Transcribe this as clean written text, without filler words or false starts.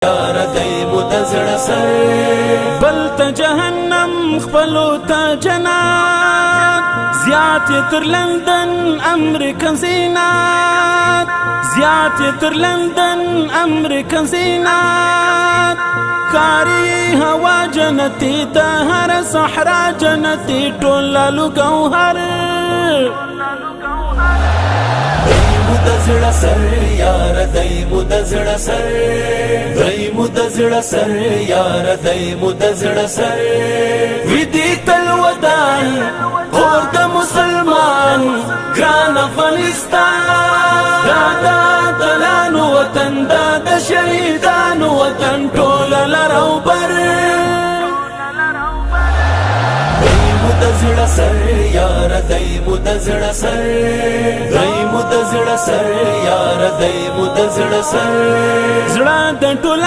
یار دی مو د زړه سر بل ته جهنم خپلو ته جنات زیات یې تر لندن امریکن زینات زیات یې تر لندن امریکن زینات کاری هوا جنتی د هر صحرا جنتی ټول لالو ګوهر د زړه سر یار دی مو د زړه سر دی مو د زړه سر یار دی مو د زړه سر ودی تل ودان اور د مسلمان ګران افغانستان دا دلانو وطن دا د شهیدانو وطن ټول لرو بر د زړه سر یار دی مو د زړه سر دی مو د زړه سر یار دی مو د زړه سر زړه د ټول